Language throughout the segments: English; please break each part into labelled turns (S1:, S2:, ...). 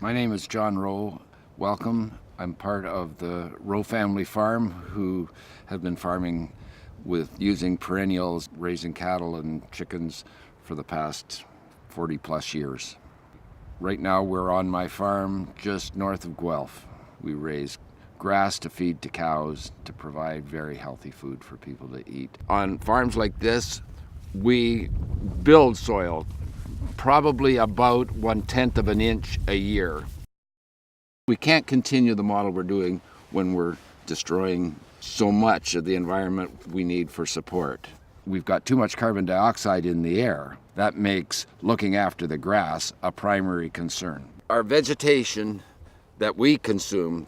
S1: My name is John Rowe. Welcome. I'm part of the Rowe family farm who have been farming with using perennials, raising cattle and chickens for the past 40 plus years. Right now we're on my farm just north of Guelph. We raise grass to feed to cows to provide very healthy food for people to eat. On farms like this, we build soil probably about 1/10 of an inch a year. We can't continue the model we're doing when we're destroying so much of the environment we need for support. We've got too much carbon dioxide in the air. That makes looking after the grass a primary concern. Our vegetation that we consume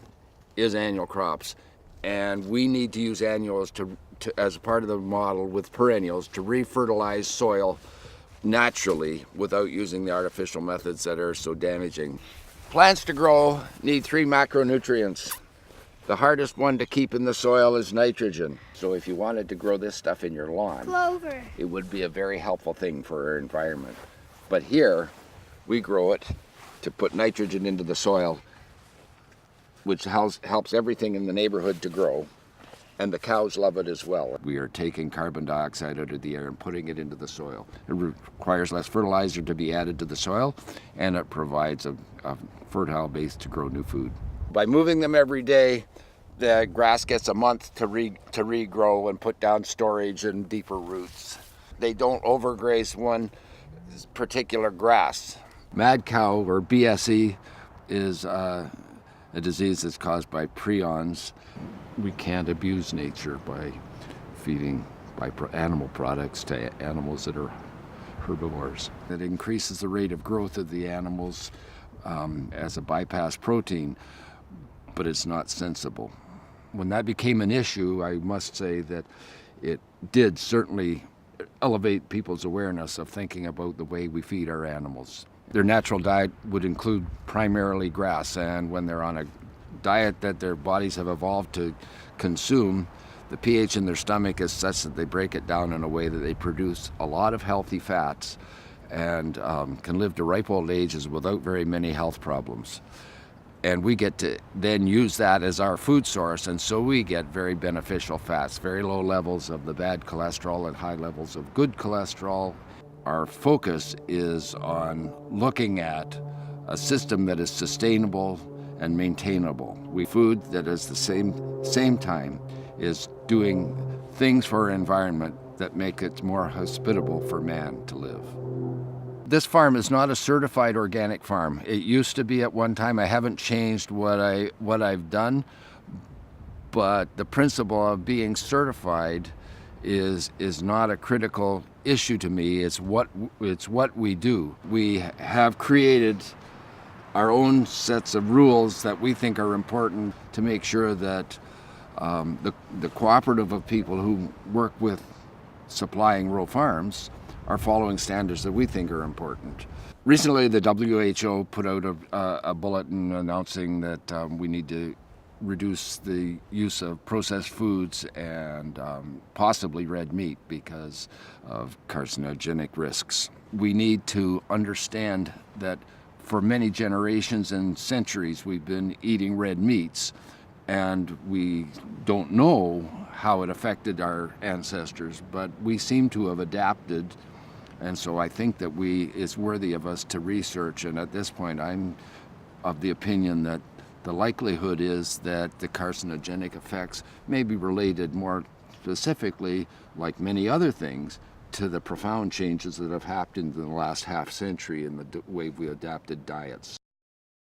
S1: is annual crops, and we need to use annuals as part of the model with perennials to refertilize soil naturally without using the artificial methods that are so damaging. Plants to grow need 3 macronutrients. The hardest one to keep in the soil is nitrogen. So if you wanted to grow this stuff in your lawn,
S2: clover,
S1: it would be a very helpful thing for our environment. But here, we grow it to put nitrogen into the soil, which helps everything in the neighborhood to grow. And the cows love it as well. We are taking carbon dioxide out of the air and putting it into the soil. It requires less fertilizer to be added to the soil, and it provides a fertile base to grow new food. By moving them every day, the grass gets a month to regrow and put down storage and deeper roots. They don't overgraze one particular grass. Mad cow, or BSE, is a disease that's caused by prions. We can't abuse nature by feeding animal products to animals that are herbivores. It increases the rate of growth of the animals as a bypass protein, but it's not sensible. When that became an issue, I must say that it did certainly elevate people's awareness of thinking about the way we feed our animals. Their natural diet would include primarily grass, and when they're on a diet that their bodies have evolved to consume, the pH in their stomach is such that they break it down in a way that they produce a lot of healthy fats and can live to ripe old ages without very many health problems. And we get to then use that as our food source, and so we get very beneficial fats, very low levels of the bad cholesterol and high levels of good cholesterol. Our focus is on looking at a system that is sustainable and maintainable. Food that at the same time is doing things for our environment that make it more hospitable for man to live. This farm is not a certified organic farm. It used to be at one time. I haven't changed what I've done, but the principle of being certified is not a critical issue to me. It's what we do. We have created our own sets of rules that we think are important to make sure that the cooperative of people who work with supplying Rowe farms are following standards that we think are important. Recently, the WHO put out a bulletin announcing that we need to reduce the use of processed foods and possibly red meat because of carcinogenic risks. We need to understand that for many generations and centuries we've been eating red meats, and we don't know how it affected our ancestors, but we seem to have adapted. And so I think that it's worthy of us to research, and at this point I'm of the opinion that the likelihood is that the carcinogenic effects may be related more specifically, like many other things, to the profound changes that have happened in the last half century in the way we adapted diets.